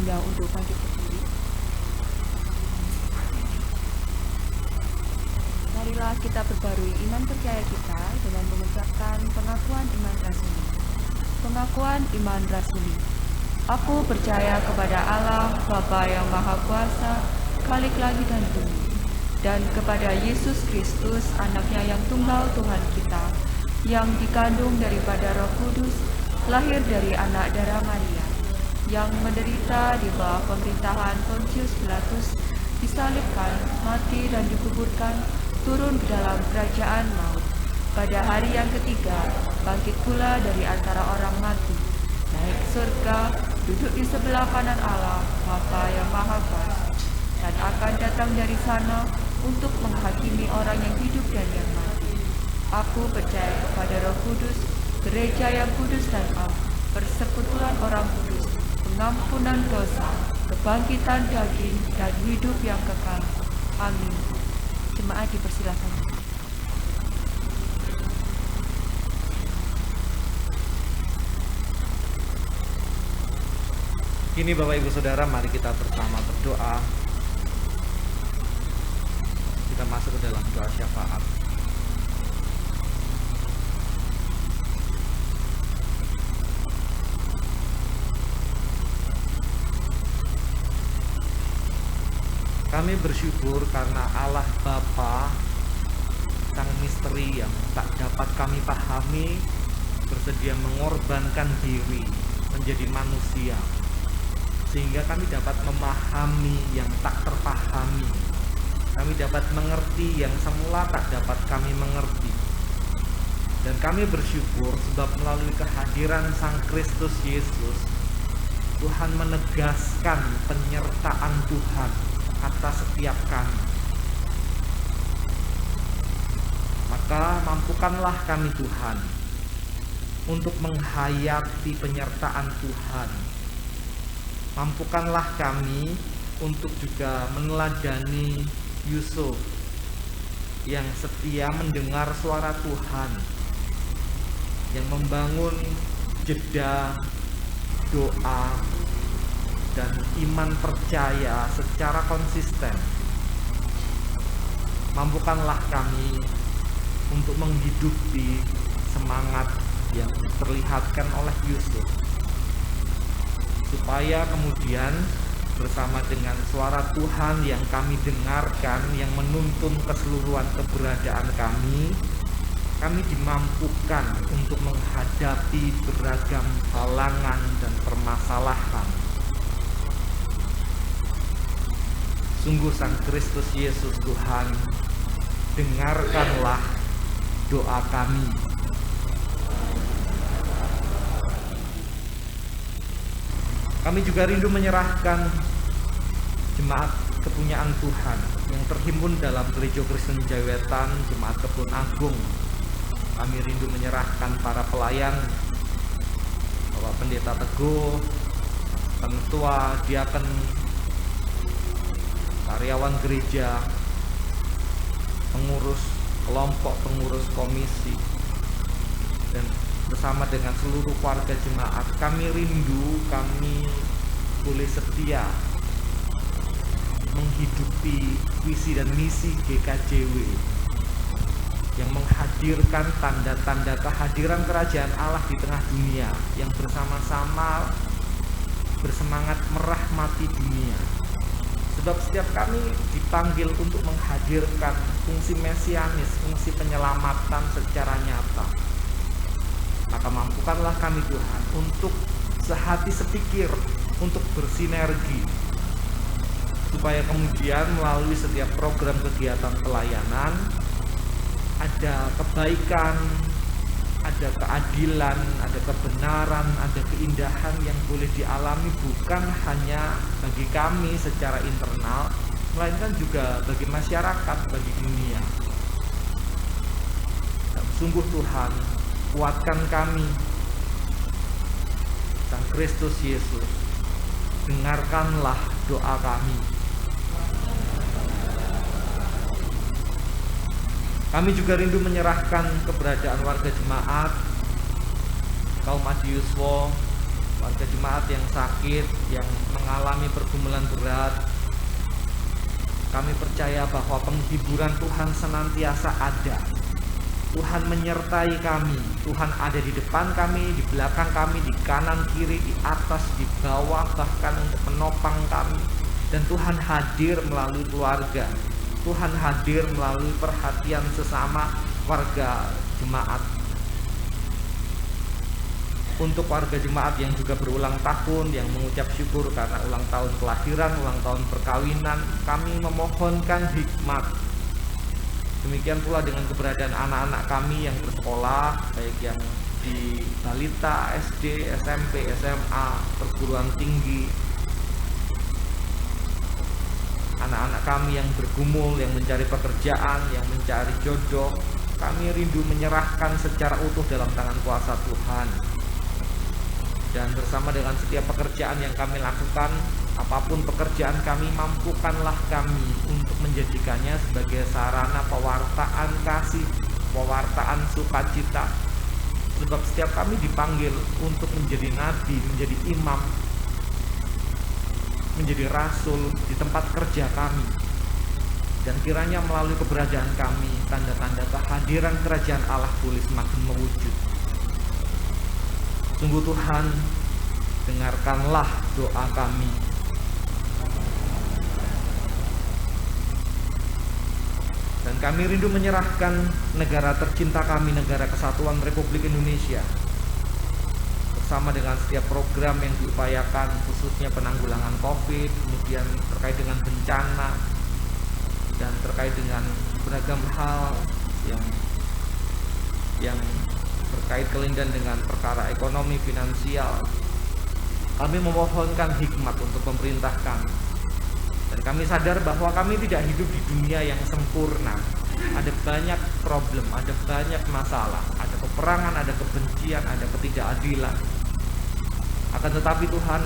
diundang untuk bangkit berdiri. Marilah kita perbarui iman percaya kita dengan mengucapkan pengakuan iman rasuli. Pengakuan iman rasuli. Aku percaya kepada Allah, Bapa yang Maha Kuasa, Khalik langit dan bumi, dan kepada Yesus Kristus, Anaknya yang tunggal Tuhan kita, yang dikandung daripada Roh Kudus, lahir dari anak darah Maria, yang menderita di bawah pemerintahan Pontius Pilatus, disalibkan, mati dan dikuburkan, turun ke dalam kerajaan maut. Pada hari yang ketiga, bangkit pula dari antara orang mati, naik ke surga, duduk di sebelah kanan Allah, Bapa yang Maha Kuasa, dan akan datang dari sana untuk menghakimi orang yang hidup dan yang mati. Aku percaya kepada Roh Kudus, gereja yang kudus dan am, persekutuan orang kudus, pengampunan dosa, kebangkitan daging, dan hidup yang kekal. Amin. Jemaat dipersilakan. Kini Bapak Ibu Saudara, mari kita bersama berdoa. Kita masuk ke dalam doa syafaat. Kami bersyukur karena Allah Bapa, Sang misteri yang tak dapat kami pahami, bersedia mengorbankan diri menjadi manusia, sehingga kami dapat memahami yang tak terpahami. Kami dapat mengerti yang semula tak dapat kami mengerti. Dan kami bersyukur sebab melalui kehadiran Sang Kristus Yesus, Tuhan menegaskan penyertaan Tuhan atas setiap kami. Maka mampukanlah kami Tuhan untuk menghayati penyertaan Tuhan. Mampukanlah kami untuk juga meneladani Yusuf yang setia mendengar suara Tuhan, yang membangun jeda doa dan iman percaya secara konsisten. Mampukanlah kami untuk menghidupi semangat yang diperlihatkan oleh Yusuf, supaya kemudian bersama dengan suara Tuhan yang kami dengarkan, yang menuntun keseluruhan keberadaan kami dimampukan untuk menghadapi beragam halangan dan permasalahan. Sungguh Sang Kristus Yesus Tuhan, dengarkanlah doa kami. Kami juga rindu menyerahkan jemaat kepunyaan Tuhan yang terhimpun dalam Gereja Kristen Jawetan, Jemaat Kebun Agung. Kami rindu menyerahkan para pelayan, Bapak Pendeta Teguh, Penatua, Diaken, karyawan gereja, pengurus kelompok, pengurus komisi, dan bersama dengan seluruh warga jemaat. Kami rindu, kami boleh setia menghidupi visi dan misi GKJW yang menghadirkan tanda-tanda kehadiran kerajaan Allah di tengah dunia, yang bersama-sama bersemangat merahmati dunia. Sebab setiap kami dipanggil untuk menghadirkan fungsi mesianis, fungsi penyelamatan secara nyata. Maka mampukanlah kami Tuhan untuk sehati sepikir, untuk bersinergi, supaya kemudian melalui setiap program kegiatan pelayanan ada kebaikan, ada keadilan, ada kebenaran, ada keindahan yang boleh dialami bukan hanya bagi kami secara internal, melainkan juga bagi masyarakat, bagi dunia. Dan sungguh Tuhan, kuatkan kami, Sang Kristus Yesus, dengarkanlah doa kami. Kami juga rindu menyerahkan keberadaan warga jemaat, kaum Adiuswo, warga jemaat yang sakit, yang mengalami pergumulan berat. Kami percaya bahwa penghiburan Tuhan senantiasa ada. Tuhan menyertai kami, Tuhan ada di depan kami, di belakang kami, di kanan kiri, di atas, di bawah, bahkan untuk menopang kami. Dan Tuhan hadir melalui keluarga, Tuhan hadir melalui perhatian sesama warga jemaat. Untuk warga jemaat yang juga berulang tahun, yang mengucap syukur karena ulang tahun kelahiran, ulang tahun perkawinan, kami memohonkan hikmat. Demikian pula dengan keberadaan anak-anak kami yang bersekolah, baik yang di balita, SD, SMP, SMA, perguruan tinggi. Anak-anak kami yang bergumul, yang mencari pekerjaan, yang mencari jodoh, kami rindu menyerahkan secara utuh dalam tangan kuasa Tuhan. Dan bersama dengan setiap pekerjaan yang kami lakukan, apapun pekerjaan kami, mampukanlah kami untuk menjadikannya sebagai sarana pewartaan kasih, pewartaan sukacita. Sebab setiap kami dipanggil untuk menjadi nabi, menjadi imam, menjadi rasul di tempat kerja kami. Dan kiranya melalui keberadaan kami, tanda-tanda kehadiran kerajaan Allah boleh semakin mewujud. Sungguh Tuhan, dengarkanlah doa kami. Dan kami rindu menyerahkan negara tercinta kami, negara kesatuan Republik Indonesia, bersama dengan setiap program yang diupayakan, khususnya penanggulangan COVID, kemudian terkait dengan bencana, dan terkait dengan beragam hal yang terkait kelindan dengan perkara ekonomi, finansial. Kami memohonkan hikmat untuk pemerintah kami. Dan kami sadar bahwa kami tidak hidup di dunia yang sempurna. Ada banyak problem, ada banyak masalah, ada peperangan, ada kebencian, ada ketidakadilan. Akan tetapi Tuhan,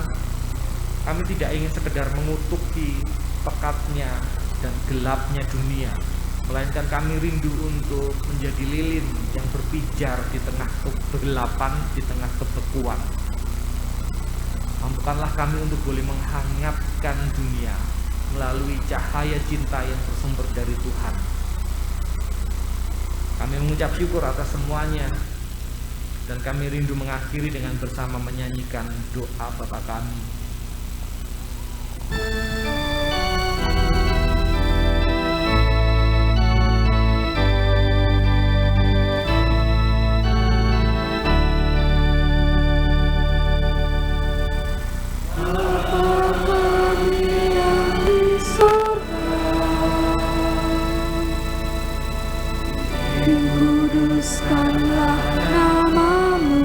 kami tidak ingin sekedar mengutuki pekatnya dan gelapnya dunia, melainkan kami rindu untuk menjadi lilin yang berpijar di tengah kegelapan, di tengah kebekuan. Mampukanlah kami untuk boleh menghangatkan dunia melalui cahaya cinta yang bersumber dari Tuhan. Kami mengucap syukur atas semuanya, dan kami rindu mengakhiri dengan bersama menyanyikan doa Bapa kami. Dikuduskanlah namamu,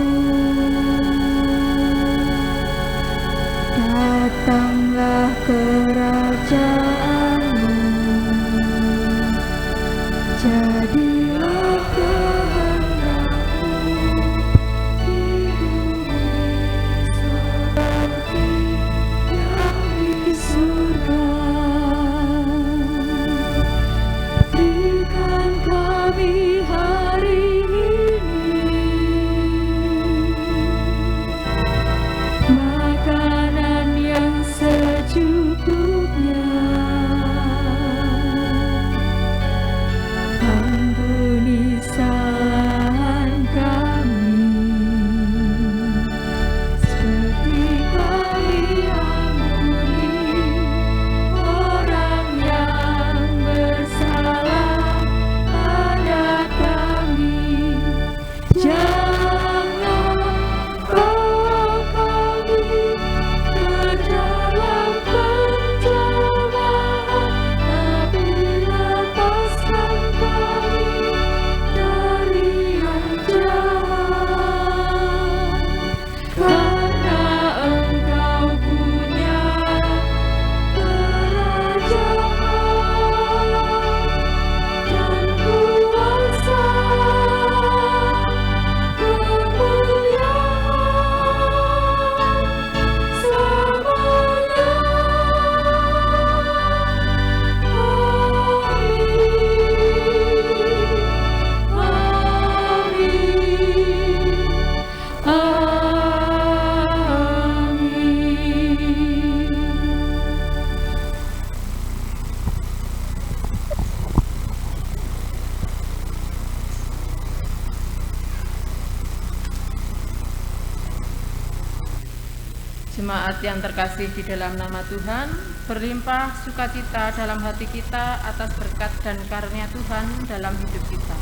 Jemaat yang terkasih di dalam nama Tuhan, berlimpah sukacita dalam hati kita atas berkat dan karunia Tuhan dalam hidup kita.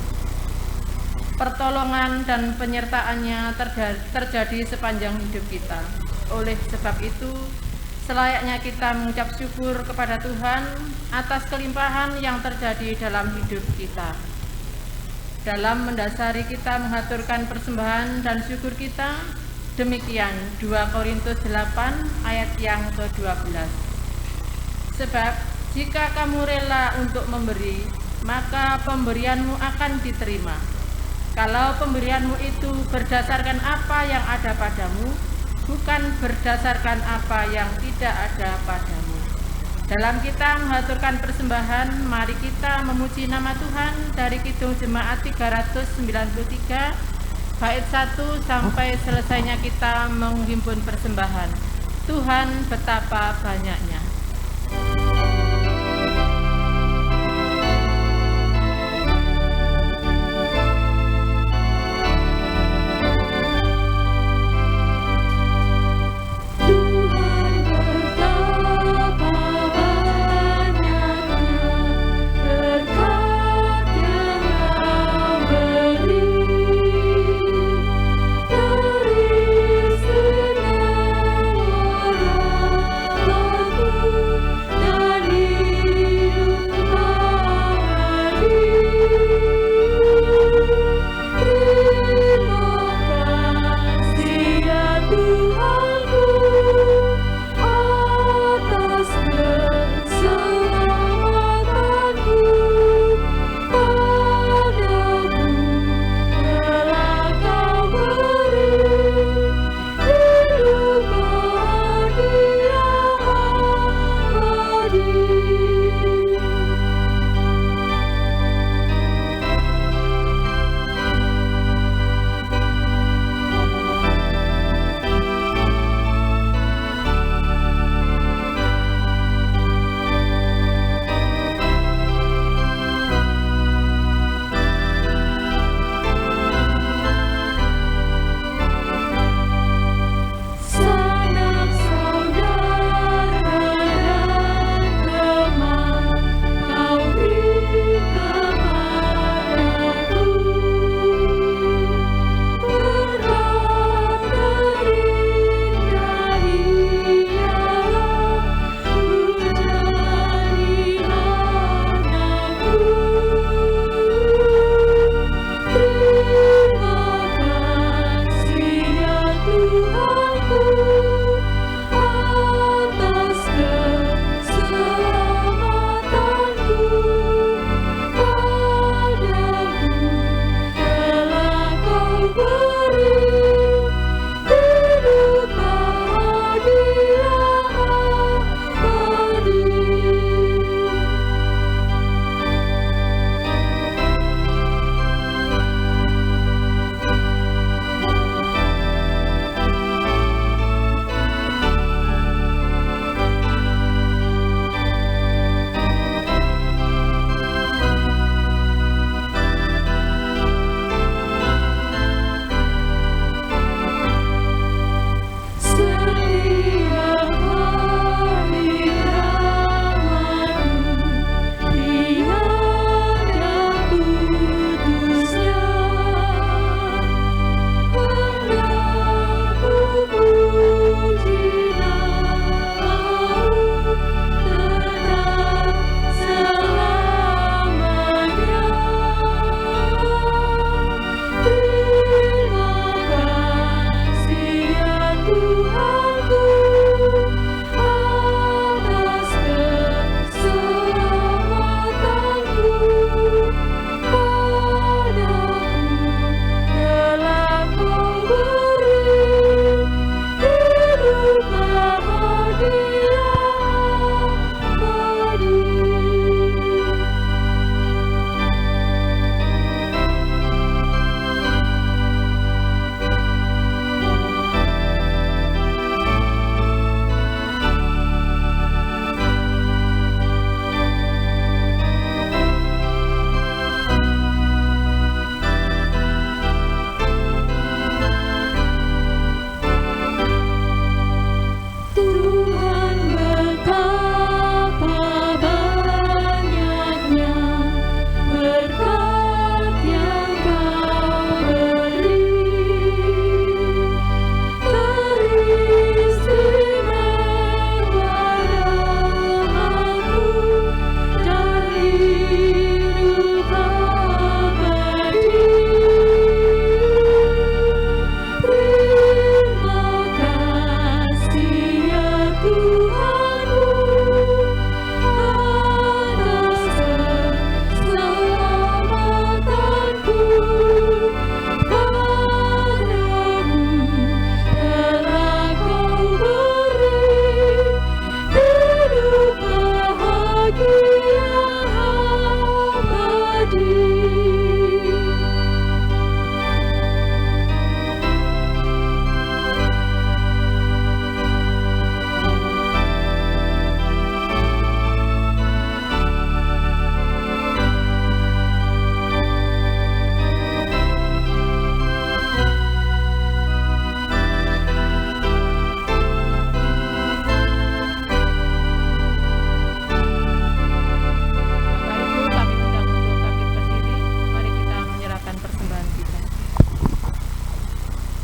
Pertolongan dan penyertaannya terjadi sepanjang hidup kita. Oleh sebab itu, selayaknya kita mengucap syukur kepada Tuhan atas kelimpahan yang terjadi dalam hidup kita. Dalam mendasari kita mengaturkan persembahan dan syukur kita, demikian 2 Korintus 8 ayat yang ke-12. Sebab jika kamu rela untuk memberi, maka pemberianmu akan diterima. Kalau pemberianmu itu berdasarkan apa yang ada padamu, bukan berdasarkan apa yang tidak ada padamu. Dalam kita mengaturkan persembahan, mari kita memuji nama Tuhan dari Kidung Jemaat 393 bait 1 sampai selesainya kita menghimpun persembahan. Tuhan betapa banyaknya. Dari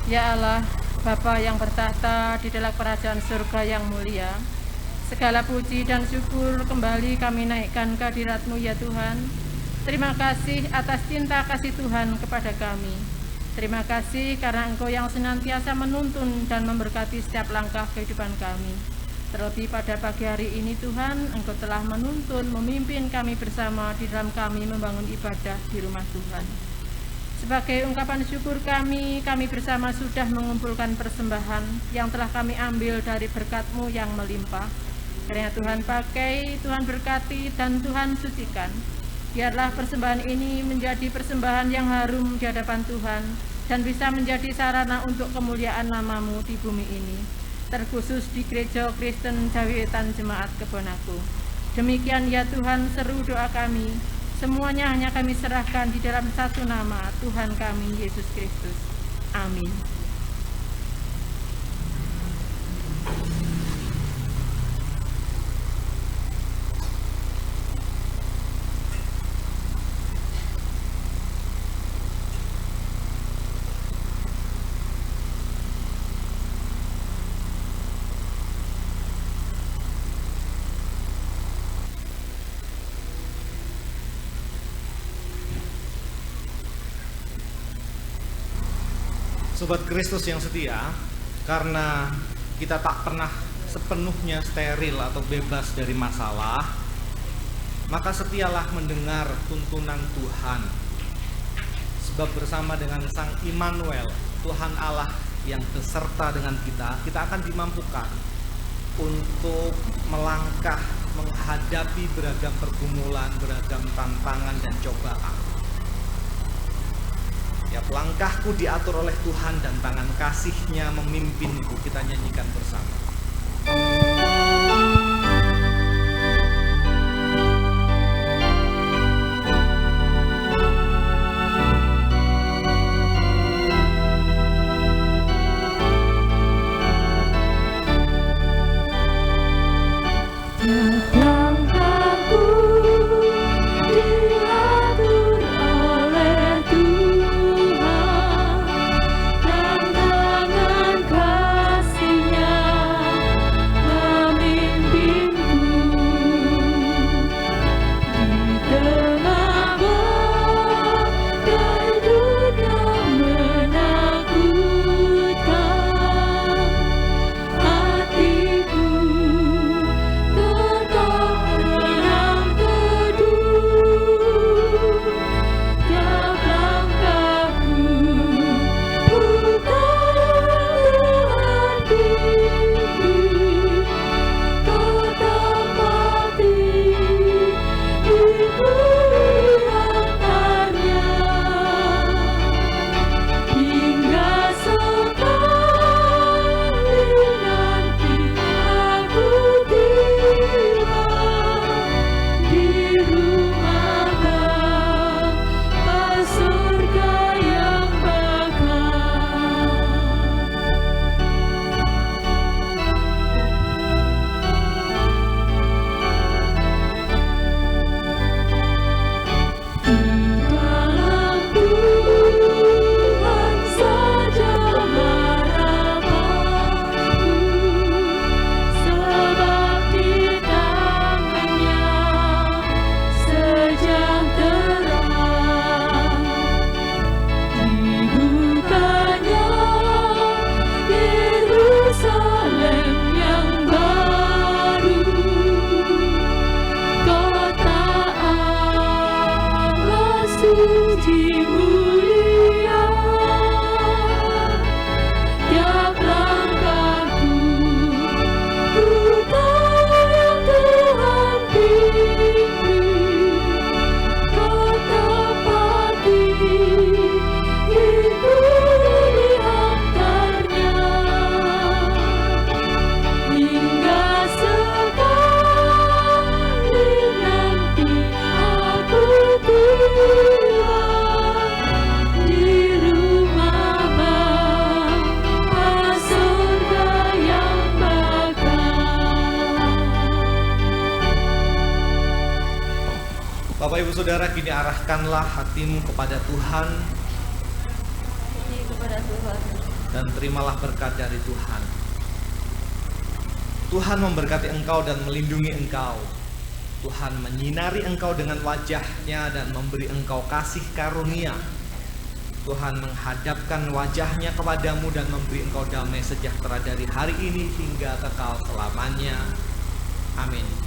Ya Allah, Bapa yang bertahta di dalam kerajaan surga yang mulia, segala puji dan syukur kembali kami naikkan ke hadirat-Mu ya Tuhan. Terima kasih atas cinta kasih Tuhan kepada kami. Terima kasih karena Engkau yang senantiasa menuntun dan memberkati setiap langkah kehidupan kami. Terlebih pada pagi hari ini Tuhan, Engkau telah menuntun, memimpin kami bersama di dalam kami membangun ibadah di rumah Tuhan. Sebagai ungkapan syukur kami bersama sudah mengumpulkan persembahan yang telah kami ambil dari berkat-Mu yang melimpah. Kiranya Tuhan pakai, Tuhan berkati, dan Tuhan sucikan. Biarlah persembahan ini menjadi persembahan yang harum di hadapan Tuhan dan bisa menjadi sarana untuk kemuliaan nama-Mu di bumi ini, terkhusus di Gereja Kristen Jawitan Jemaat Kebonaku. Demikian ya Tuhan seru doa kami. Semuanya hanya kami serahkan di dalam satu nama, Tuhan kami Yesus Kristus. Amin. Sobat Kristus yang setia, karena kita tak pernah sepenuhnya steril atau bebas dari masalah, maka setialah mendengar tuntunan Tuhan. Sebab bersama dengan Sang Immanuel, Tuhan Allah yang beserta dengan kita akan dimampukan untuk melangkah menghadapi beragam pergumulan, beragam tantangan dan cobaan. Tiap langkahku diatur oleh Tuhan dan tangan kasih-Nya memimpinku. Kita nyanyikan bersama. Bapak Ibu Saudara, kini arahkanlah hatimu kepada Tuhan. Puji kepada Tuhan. dan terimalah berkat dari Tuhan. Tuhan memberkati engkau dan melindungi engkau. Tuhan menyinari engkau dengan wajah-Nya dan memberi engkau kasih karunia. Tuhan menghadapkan wajah-Nya kepadamu dan memberi engkau damai sejahtera dari hari ini hingga kekal selamanya. Amin.